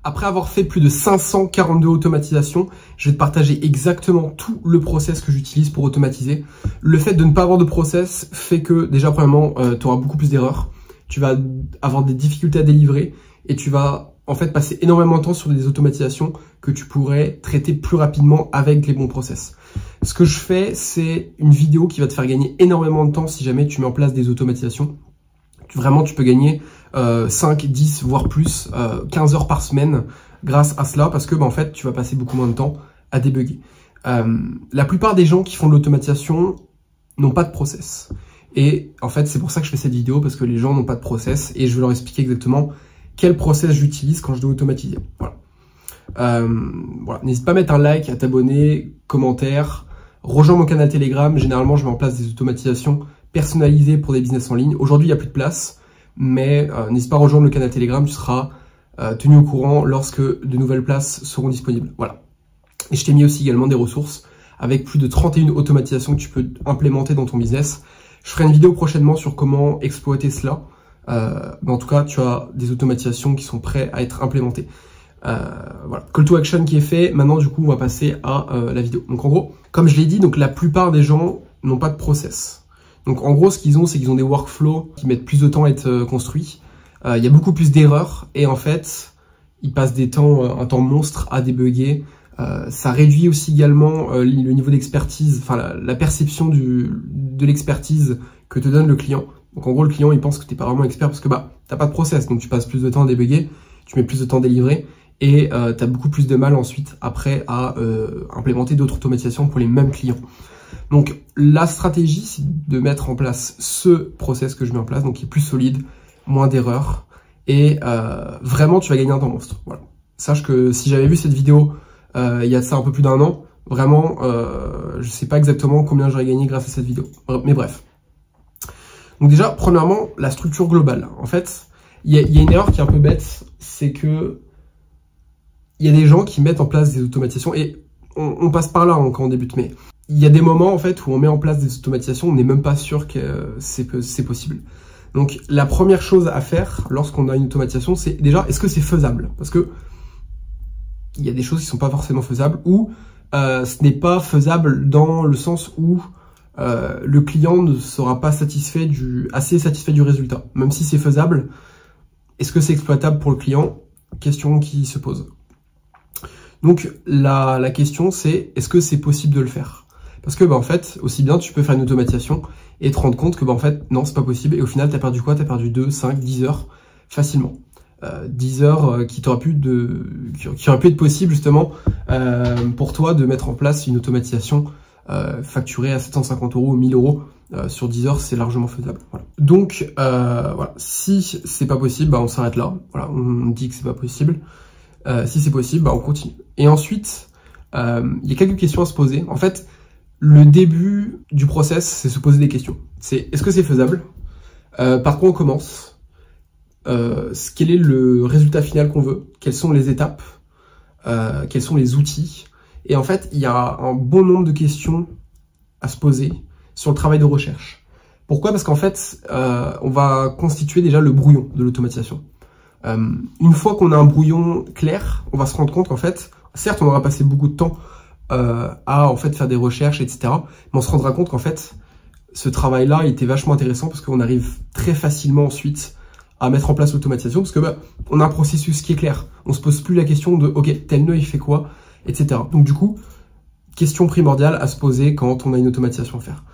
Après avoir fait plus de 542 automatisations, je vais te partager exactement tout le process que j'utilise pour automatiser. Le fait de ne pas avoir de process fait que déjà premièrement, tu auras beaucoup plus d'erreurs, tu vas avoir des difficultés à délivrer et tu vas en fait passer énormément de temps sur des automatisations que tu pourrais traiter plus rapidement avec les bons process. Ce que je fais, c'est une vidéo qui va te faire gagner énormément de temps si jamais tu mets en place des automatisations. Vraiment, tu peux gagner 5, 10, voire plus, 15 heures par semaine grâce à cela parce que en fait, tu vas passer beaucoup moins de temps à débugger. La plupart des gens qui font de l'automatisation n'ont pas de process. Et en fait, c'est pour ça que je fais cette vidéo parce que les gens n'ont pas de process et je vais leur expliquer exactement quel process j'utilise quand je dois automatiser. Voilà. Voilà. N'hésite pas à mettre un like, à t'abonner, commentaire, rejoins mon canal Telegram. Généralement, je mets en place des automatisations personnalisées pour des business en ligne. Aujourd'hui, il n'y a plus de place, mais n'hésite pas à rejoindre le canal Telegram. Tu seras tenu au courant lorsque de nouvelles places seront disponibles. Voilà. Et je t'ai mis aussi également des ressources avec plus de 31 automatisations que tu peux implémenter dans ton business. Je ferai une vidéo prochainement sur comment exploiter cela. Mais en tout cas, tu as des automatisations qui sont prêtes à être implémentées. Voilà, call to action qui est fait. Maintenant, du coup, on va passer à la vidéo. Donc, en gros, comme je l'ai dit, donc la plupart des gens n'ont pas de process. Donc, en gros, ce qu'ils ont, c'est qu'ils ont des workflows qui mettent plus de temps à être construits. Il y a beaucoup plus d'erreurs et en fait, ils passent un temps monstre à débugger. Ça réduit aussi également le niveau d'expertise, enfin la perception de l'expertise que te donne le client. Donc en gros, le client, il pense que tu n'es pas vraiment expert parce que t'as pas de process, donc tu passes plus de temps à débugger, tu mets plus de temps à délivrer et tu as beaucoup plus de mal ensuite après à implémenter d'autres automatisations pour les mêmes clients. Donc la stratégie, c'est de mettre en place ce process que je mets en place, donc qui est plus solide, moins d'erreurs et vraiment tu vas gagner un temps monstre. Voilà. Sache que si j'avais vu cette vidéo il y a de ça un peu plus d'1 an, vraiment je sais pas exactement combien j'aurais gagné grâce à cette vidéo. Mais bref. Donc déjà, premièrement, la structure globale. En fait, il y a une erreur qui est un peu bête, c'est que il y a des gens qui mettent en place des automatisations et on passe par là quand on débute, mais il y a des moments en fait où on met en place des automatisations, on n'est même pas sûr que c'est possible. Donc la première chose à faire lorsqu'on a une automatisation, c'est déjà, est-ce que c'est faisable? Parce que il y a des choses qui sont pas forcément faisables ou ce n'est pas faisable dans le sens où le client ne sera pas assez satisfait du résultat. Même si c'est faisable, est-ce que c'est exploitable pour le client? Question qui se pose. Donc la question c'est, est-ce que c'est possible de le faire? Parce que en fait, aussi bien tu peux faire une automatisation et te rendre compte que en fait, non, c'est pas possible. Et au final, tu as perdu quoi? Tu as perdu 2, 5, 10 heures facilement. 10 heures qui auraient pu être possible justement pour toi de mettre en place une automatisation facturée à 750 € ou 1000 € sur 10 heures, c'est largement faisable. Voilà. Donc voilà, si c'est pas possible, on s'arrête là. Voilà, on dit que c'est pas possible. Si c'est possible, on continue. Et ensuite, il y a quelques questions à se poser. En fait, le début du process, c'est se poser des questions. C'est est-ce que c'est faisable? Par quoi on commence? Quel est le résultat final qu'on veut? Quelles sont les étapes? Quels sont les outils? Et en fait, il y a un bon nombre de questions à se poser sur le travail de recherche. Pourquoi? Parce qu'en fait, on va constituer déjà le brouillon de l'automatisation. Une fois qu'on a un brouillon clair, on va se rendre compte qu'en fait, certes, on aura passé beaucoup de temps à en fait faire des recherches, etc. Mais on se rendra compte qu'en fait, ce travail-là était vachement intéressant parce qu'on arrive très facilement ensuite à mettre en place l'automatisation parce que on a un processus qui est clair. On se pose plus la question de ok, tel nœud il fait quoi, etc. Donc du coup, question primordiale à se poser quand on a une automatisation à faire.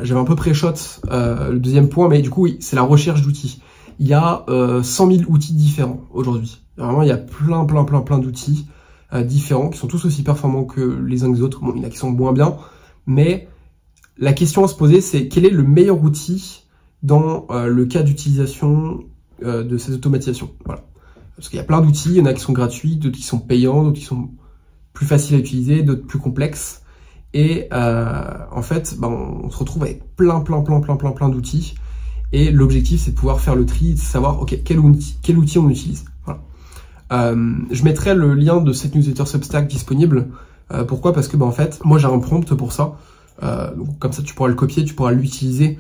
J'avais un peu pré-shot le deuxième point, mais du coup oui, c'est la recherche d'outils. Il y a 100 000 outils différents aujourd'hui. Vraiment, il y a plein d'outils différents qui sont tous aussi performants que les uns que les autres. Bon, il y en a qui sont moins bien, mais la question à se poser, c'est quel est le meilleur outil dans le cas d'utilisation de ces automatisations. Voilà. Parce qu'il y a plein d'outils, il y en a qui sont gratuits, d'autres qui sont payants, d'autres qui sont plus faciles à utiliser, d'autres plus complexes. Et en fait, on se retrouve avec plein d'outils. Et l'objectif, c'est de pouvoir faire le tri, de savoir ok quel outil on utilise. Voilà. Je mettrai le lien de cette newsletter Substack disponible. Pourquoi? Parce que en fait, moi j'ai un prompt pour ça. Donc, comme ça, tu pourras le copier, tu pourras l'utiliser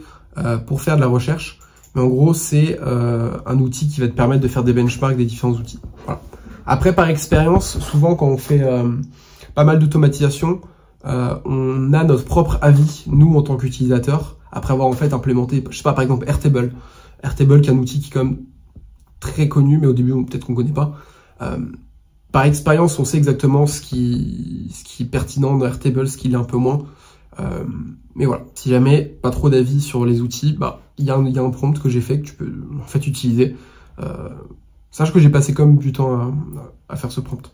pour faire de la recherche. Mais en gros, c'est un outil qui va te permettre de faire des benchmarks des différents outils. Voilà. Après, par expérience, souvent quand on fait pas mal d'automatisation, on a notre propre avis, nous en tant qu'utilisateurs, après avoir en fait implémenté, je sais pas, par exemple Airtable. Airtable qui est un outil qui est quand même très connu, mais au début peut-être qu'on connaît pas. Par expérience, on sait exactement ce qui est pertinent dans Airtable, ce qui l'est un peu moins. Mais voilà, si jamais pas trop d'avis sur les outils, bah il y a un prompt que j'ai fait que tu peux en fait utiliser. Sache que j'ai passé quand même du temps à faire ce prompt.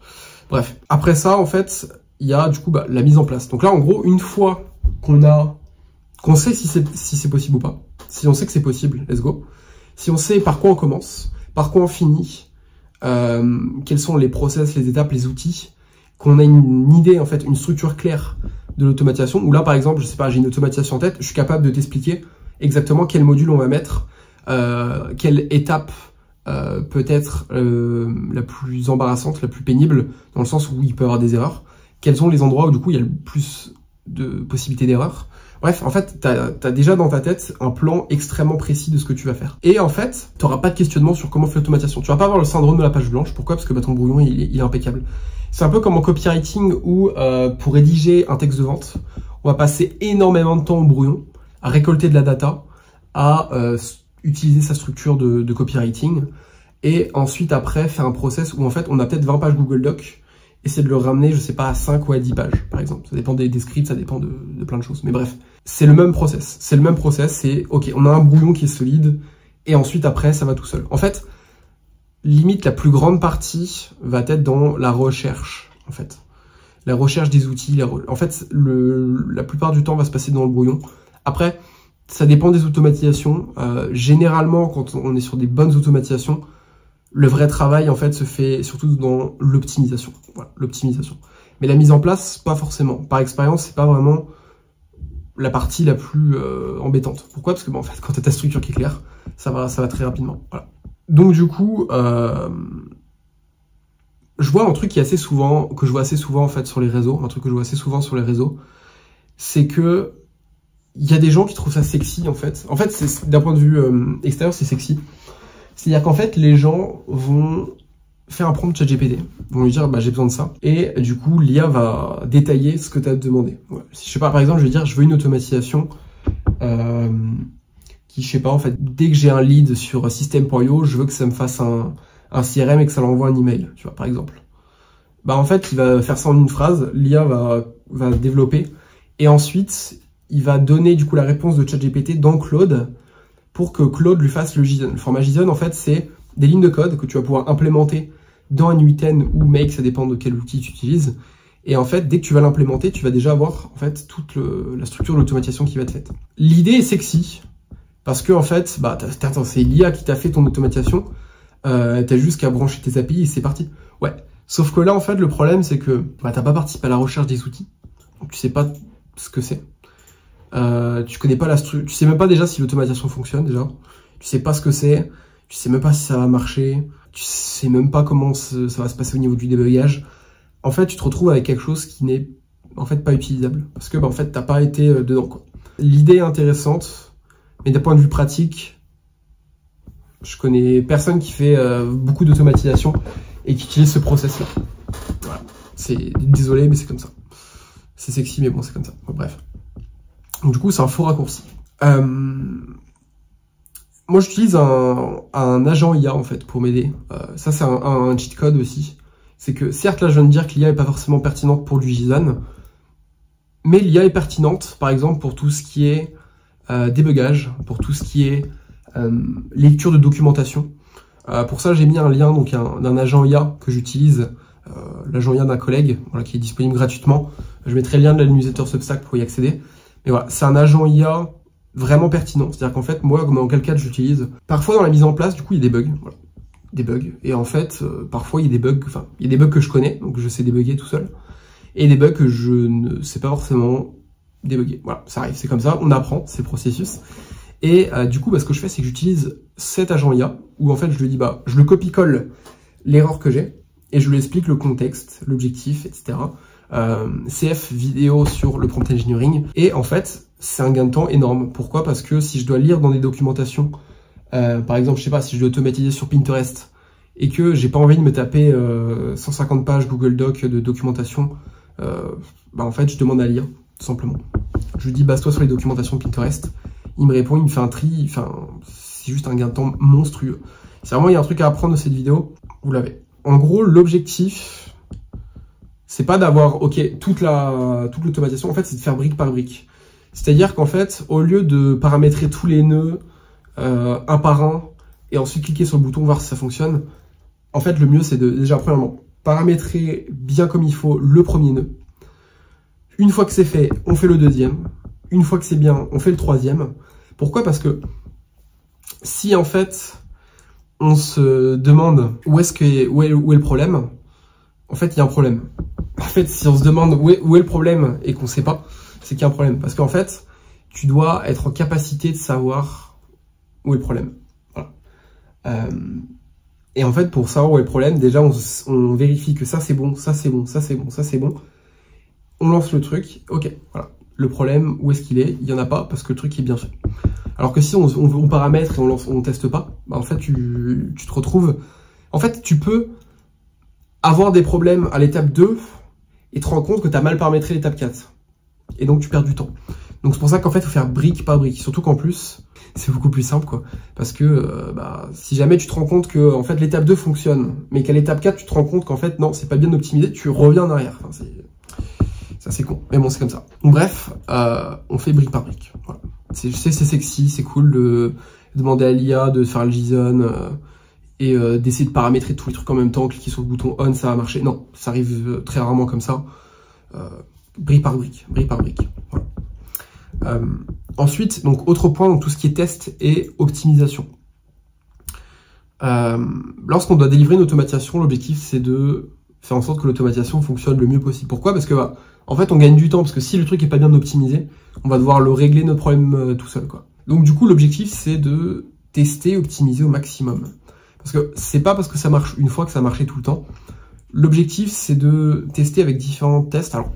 Bref, après ça en fait, il y a du coup la mise en place. Donc là en gros, une fois qu'on sait si c'est possible ou pas, si on sait que c'est possible, let's go. Si on sait par quoi on commence, par quoi on finit, quels sont les process, les étapes, les outils, qu'on a une idée, en fait, une structure claire de l'automatisation, où là, par exemple, je sais pas, j'ai une automatisation en tête, je suis capable de t'expliquer exactement quel module on va mettre, quelle étape peut être la plus embarrassante, la plus pénible, dans le sens où il peut y avoir des erreurs, quels sont les endroits où, du coup, il y a le plus de possibilités d'erreurs. Bref, en fait, t'as déjà dans ta tête un plan extrêmement précis de ce que tu vas faire. Et en fait, t'auras pas de questionnement sur comment faire l'automatisation. Tu vas pas avoir le syndrome de la page blanche. Pourquoi? Parce que ton brouillon, il est impeccable. C'est un peu comme en copywriting où, pour rédiger un texte de vente, on va passer énormément de temps au brouillon, à récolter de la data, à utiliser sa structure de copywriting, et ensuite, après, faire un process où, en fait, on a peut-être 20 pages Google Docs, essayer de le ramener, je sais pas, à 5 ou à 10 pages, par exemple. Ça dépend des scripts, ça dépend de plein de choses. Mais bref, c'est le même process. C'est le même process, c'est, ok, on a un brouillon qui est solide, et ensuite, après, ça va tout seul. En fait, limite, la plus grande partie va être dans la recherche, en fait. La recherche des outils. En fait, la plupart du temps va se passer dans le brouillon. Après, ça dépend des automatisations. Généralement, quand on est sur des bonnes automatisations, le vrai travail, en fait, se fait surtout dans l'optimisation. Voilà, l'optimisation. Mais la mise en place, pas forcément. Par expérience, c'est pas vraiment la partie la plus embêtante. Pourquoi? Parce que, en fait, quand tu as ta structure qui est claire, ça va très rapidement. Voilà. Donc, du coup, je vois un truc que je vois assez souvent, en fait, sur les réseaux. Un truc que je vois assez souvent sur les réseaux, c'est que il y a des gens qui trouvent ça sexy, en fait. En fait, d'un point de vue extérieur, c'est sexy. C'est-à-dire qu'en fait, les gens vont faire un prompt ChatGPT, vont lui dire j'ai besoin de ça, et du coup l'IA va détailler ce que tu as demandé. Ouais. Si je sais pas, par exemple, je vais dire je veux une automatisation qui, je sais pas, en fait, dès que j'ai un lead sur System.io, je veux que ça me fasse un CRM et que ça l'envoie un email, tu vois, par exemple. En fait, il va faire ça en une phrase, l'IA va développer, et ensuite il va donner du coup la réponse de ChatGPT dans Claude, pour que Claude lui fasse le JSON. Le format JSON, en fait, c'est des lignes de code que tu vas pouvoir implémenter dans un U10 ou Make, ça dépend de quel outil tu utilises. Et en fait, dès que tu vas l'implémenter, tu vas déjà avoir en fait toute la structure de l'automatisation qui va être faite. L'idée est sexy, parce que en fait, c'est l'IA qui t'a fait ton automatisation, t'as juste qu'à brancher tes API et c'est parti. Ouais. Sauf que là, en fait, le problème, c'est que t'as pas participé à la recherche des outils, donc tu sais pas ce que c'est. Tu connais pas la structure, tu sais même pas déjà si l'automatisation fonctionne déjà, tu sais pas ce que c'est, tu sais même pas si ça va marcher, tu sais même pas comment ça va se passer au niveau du débugage. En fait, tu te retrouves avec quelque chose qui n'est en fait pas utilisable, parce que en fait t'as pas été dedans, quoi. L'idée est intéressante, mais d'un point de vue pratique, je connais personne qui fait beaucoup d'automatisation et qui utilise ce process là. Voilà. Désolé, mais c'est comme ça. C'est sexy, mais bon, c'est comme ça. Bref. Donc, du coup, c'est un faux raccourci. Moi, j'utilise un agent IA, en fait, pour m'aider. Ça, c'est un cheat code aussi. C'est que, certes, là, je viens de dire que l'IA n'est pas forcément pertinente pour du JSON, mais l'IA est pertinente, par exemple, pour tout ce qui est débugage, pour tout ce qui est lecture de documentation. Pour ça, j'ai mis un lien d'un agent IA que j'utilise, l'agent IA d'un collègue, voilà, qui est disponible gratuitement. Je mettrai le lien de la newsletter Substack pour y accéder. Mais voilà, c'est un agent IA vraiment pertinent. C'est-à-dire qu'en fait, moi, dans quel cas j'utilise, parfois dans la mise en place, du coup, il y a des bugs. Voilà. Des bugs. Et en fait, parfois, il y a des bugs, il y a des bugs que je connais, donc je sais débugger tout seul. Et des bugs que je ne sais pas forcément débugger. Voilà, ça arrive, c'est comme ça, on apprend, c'est le processus. Et du coup, ce que je fais, c'est que j'utilise cet agent IA, où en fait, je lui dis, je le copie-colle l'erreur que j'ai, et je lui explique le contexte, l'objectif, etc. CF vidéo sur le prompt engineering, et en fait c'est un gain de temps énorme. Pourquoi? Parce que si je dois lire dans des documentations, par exemple, je sais pas, si je dois automatiser sur Pinterest et que j'ai pas envie de me taper 150 pages Google Doc de documentation, en fait, je demande à lire, tout simplement. Je lui dis, base-toi sur les documentations de Pinterest. Il me répond, il me fait un tri, c'est juste un gain de temps monstrueux. Si vraiment il y a un truc à apprendre de cette vidéo, vous l'avez. En gros, l'objectif, c'est pas d'avoir, toute l'automatisation, en fait, c'est de faire brique par brique. C'est-à-dire qu'en fait, au lieu de paramétrer tous les nœuds un par un, et ensuite cliquer sur le bouton, voir si ça fonctionne, en fait, le mieux, c'est de, déjà, premièrement, paramétrer bien comme il faut le premier nœud. Une fois que c'est fait, on fait le deuxième. Une fois que c'est bien, on fait le troisième. Pourquoi? Parce que si, en fait, on se demande où est le problème, en fait, il y a un problème. En fait, si on se demande où est le problème et qu'on ne sait pas, c'est qu'il y a un problème. Parce qu'en fait, tu dois être en capacité de savoir où est le problème. Voilà. Et en fait, pour savoir où est le problème, déjà, on vérifie que ça, c'est bon, ça, c'est bon, ça, c'est bon, ça, c'est bon. On lance le truc, ok, voilà. Le problème, où est-ce qu'il est? Il n'y en a pas, parce que le truc est bien fait. Alors que si on paramètre et on teste pas, en fait, tu te retrouves... En fait, tu peux avoir des problèmes à l'étape 2 et te rendre compte que tu as mal paramétré l'étape 4. Et donc, tu perds du temps. Donc, c'est pour ça qu'en fait, il faut faire brique par brique. Surtout qu'en plus, c'est beaucoup plus simple, quoi. Parce que si jamais tu te rends compte que en fait, l'étape 2 fonctionne, mais qu'à l'étape 4, tu te rends compte qu'en fait, non, c'est pas bien optimisé, tu reviens en arrière. Enfin, ça, c'est con. Mais bon, c'est comme ça. Donc, bref, on fait brique par brique. Voilà. Je sais, c'est sexy, c'est cool de demander à l'IA de faire le JSON et d'essayer de paramétrer tous les trucs en même temps, cliquer sur le bouton on, ça va marcher. Non, ça arrive très rarement comme ça. Brique par brique, brique par brique. Voilà. Ensuite, donc autre point, donc tout ce qui est test et optimisation. Lorsqu'on doit délivrer une automatisation, l'objectif c'est de faire en sorte que l'automatisation fonctionne le mieux possible. Pourquoi? Parce que en fait, on gagne du temps, parce que si le truc est pas bien optimisé, on va devoir le régler notre problème tout seul, quoi. Donc du coup, l'objectif c'est de tester, optimiser au maximum. Parce que c'est pas parce que ça marche une fois que ça marchait tout le temps. L'objectif c'est de tester avec différents tests. Alors,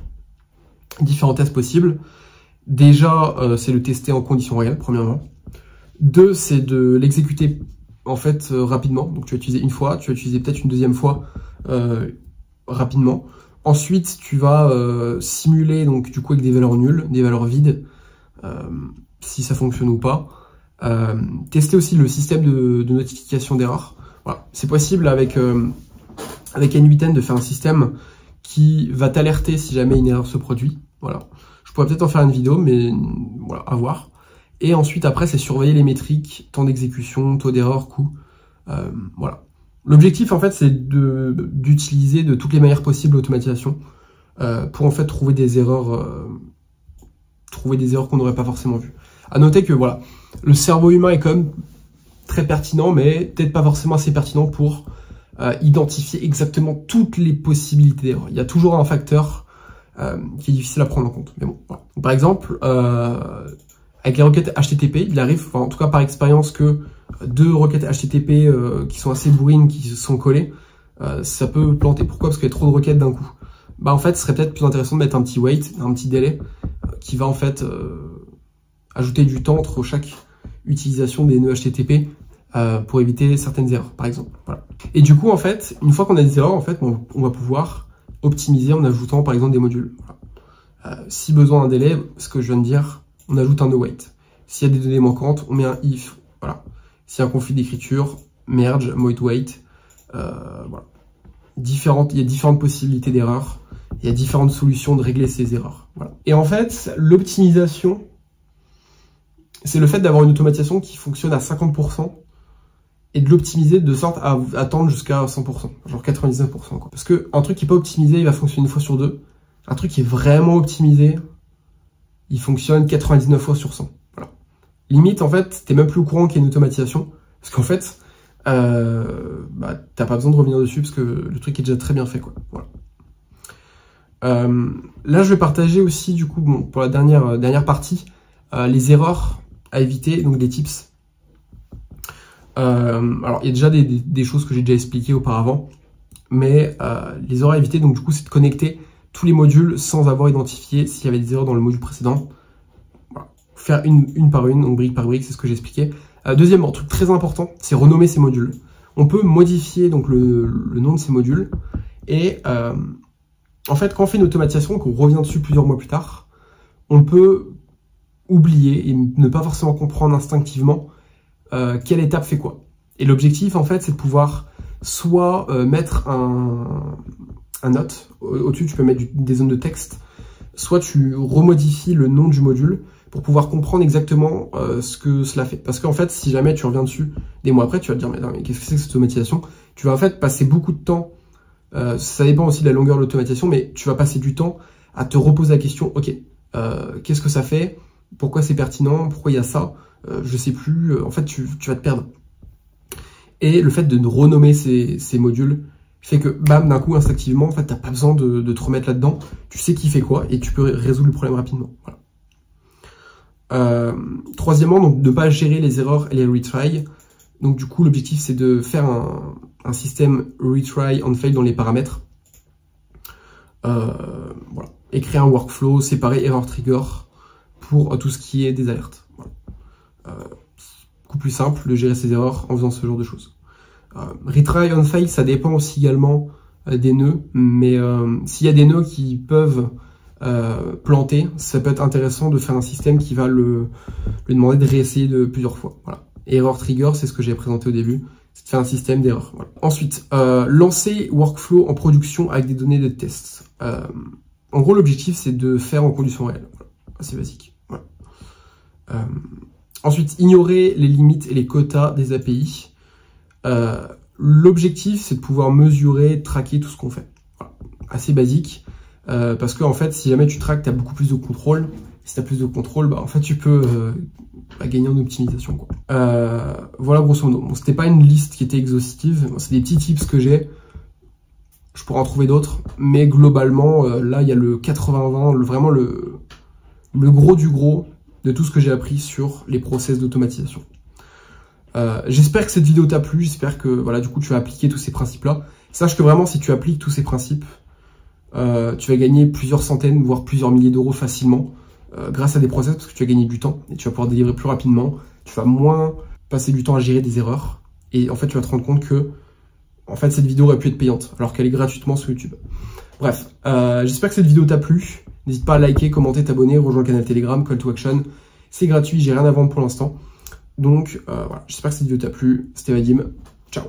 différents tests possibles. Déjà, c'est le tester en conditions réelles, premièrement. 2, c'est de l'exécuter en fait rapidement. Donc tu vas utiliser une fois, tu vas utiliser peut-être une deuxième fois rapidement. Ensuite, tu vas simuler donc du coup avec des valeurs nulles, des valeurs vides, si ça fonctionne ou pas. Tester aussi le système de notification d'erreur. Voilà. C'est possible avec N8N de faire un système qui va t'alerter si jamais une erreur se produit. Voilà. Je pourrais peut-être en faire une vidéo, mais voilà, à voir. Et ensuite, après, c'est surveiller les métriques, temps d'exécution, taux d'erreur, coût. Voilà. L'objectif, en fait, c'est d'utiliser de toutes les manières possibles l'automatisation pour, en fait, trouver des erreurs qu'on n'aurait pas forcément vues. À noter que, voilà, le cerveau humain est quand même très pertinent, mais peut-être pas forcément assez pertinent pour identifier exactement toutes les possibilités d'erreur. Il y a toujours un facteur qui est difficile à prendre en compte. Mais bon, voilà. Donc, par exemple, avec les requêtes HTTP, il arrive, enfin, en tout cas par expérience, que 2 requêtes HTTP qui sont assez bourrines, qui se sont collées, ça peut planter. Pourquoi? Parce qu'il y a trop de requêtes d'un coup. En fait, ce serait peut-être plus intéressant de mettre un petit wait, un petit délai, qui va en fait ajouter du temps entre chaque utilisation des nœuds HTTP pour éviter certaines erreurs, par exemple. Voilà. Et du coup, en fait, une fois qu'on a des erreurs, en fait, on va pouvoir optimiser en ajoutant, par exemple, des modules. Voilà. Si besoin d'un délai, ce que je viens de dire, on ajoute un await. S'il y a des données manquantes, on met un if. Voilà. S'il y a un conflit d'écriture, merge, void wait. Voilà. Il y a différentes possibilités d'erreurs. Il y a différentes solutions de régler ces erreurs. Voilà. Et en fait, l'optimisation, c'est le fait d'avoir une automatisation qui fonctionne à 50% et de l'optimiser de sorte à attendre jusqu'à 100%, genre 99%. Quoi. Parce qu'un truc qui n'est pas optimisé, il va fonctionner une fois sur deux. Un truc qui est vraiment optimisé, il fonctionne 99 fois sur 100. Voilà. Limite, en fait, t'es même plus au courant qu'il y a une automatisation. Parce qu'en fait, t'as pas besoin de revenir dessus parce que le truc est déjà très bien fait. Quoi. Voilà. Là, je vais partager aussi, du coup, bon, pour la dernière partie, les erreurs à éviter, donc des tips. Alors, il y a déjà des choses que j'ai déjà expliquées auparavant, mais les erreurs à éviter, donc du coup, c'est de connecter tous les modules sans avoir identifié s'il y avait des erreurs dans le module précédent. Voilà. Faire une par une, donc brique par brique, c'est ce que j'ai expliqué. Deuxièmement, truc très important, c'est renommer ces modules. on peut modifier donc le nom de ces modules. Et en fait, quand on fait une automatisation, qu'on revient dessus plusieurs mois plus tard, on peut oublier et ne pas forcément comprendre instinctivement quelle étape fait quoi. Et l'objectif, en fait, c'est de pouvoir soit mettre un note, au-dessus tu peux mettre des zones de texte, soit tu remodifies le nom du module pour pouvoir comprendre exactement ce que cela fait. Parce qu'en fait, si jamais tu reviens dessus des mois après, tu vas te dire, mais qu'est-ce que c'est que cette automatisation? Tu vas en fait passer beaucoup de temps, ça dépend aussi de la longueur de l'automatisation, mais tu vas passer du temps à te reposer la question, ok, qu'est-ce que ça fait? Pourquoi c'est pertinent? Pourquoi il y a ça? Je sais plus, en fait, tu vas te perdre. Et le fait de renommer ces modules fait que, bam, d'un coup, instinctivement, en fait, t'as pas besoin de te remettre là-dedans. Tu sais qui fait quoi et tu peux résoudre le problème rapidement. Voilà. Troisièmement, donc, ne pas gérer les erreurs et les retries. Donc, du coup, l'objectif, c'est de faire un système retry on fail dans les paramètres. Voilà. Et créer un workflow séparé error trigger pour tout ce qui est des alertes. Voilà. Beaucoup plus simple de gérer ces erreurs en faisant ce genre de choses. Retry on fail, ça dépend aussi également des nœuds, mais s'il y a des nœuds qui peuvent planter, ça peut être intéressant de faire un système qui va lui demander de réessayer de plusieurs fois. Voilà. Error trigger, c'est ce que j'ai présenté au début, c'est de faire un système d'erreur. Voilà. Ensuite, lancer workflow en production avec des données de test. En gros, l'objectif, c'est de faire en conditions réelles. Voilà. C'est basique. Voilà. Ensuite, ignorer les limites et les quotas des API. L'objectif, c'est de pouvoir mesurer, traquer tout ce qu'on fait. Voilà. Assez basique, parce que en fait, si jamais tu traques, tu as beaucoup plus de contrôle. Si tu as plus de contrôle, bah, en fait, tu peux gagner en optimisation, quoi. Voilà, grosso modo. Bon, c'était pas une liste qui était exhaustive. Bon, c'est des petits tips que j'ai. Je pourrais en trouver d'autres, mais globalement, là, il y a le 80-20, vraiment le gros du gros de tout ce que j'ai appris sur les process d'automatisation. J'espère que cette vidéo t'a plu, j'espère que voilà, du coup tu vas appliquer tous ces principes-là. Sache que vraiment, si tu appliques tous ces principes, tu vas gagner plusieurs centaines, voire plusieurs milliers d'euros facilement grâce à des process, parce que tu vas gagner du temps et tu vas pouvoir délivrer plus rapidement. Tu vas moins passer du temps à gérer des erreurs et en fait, tu vas te rendre compte que en fait, cette vidéo aurait pu être payante alors qu'elle est gratuitement sur YouTube. Bref, j'espère que cette vidéo t'a plu. N'hésite pas à liker, commenter, t'abonner, rejoindre le canal Telegram, Call to Action. C'est gratuit, j'ai rien à vendre pour l'instant. Donc voilà, j'espère que cette vidéo t'a plu. C'était Vadim, ciao.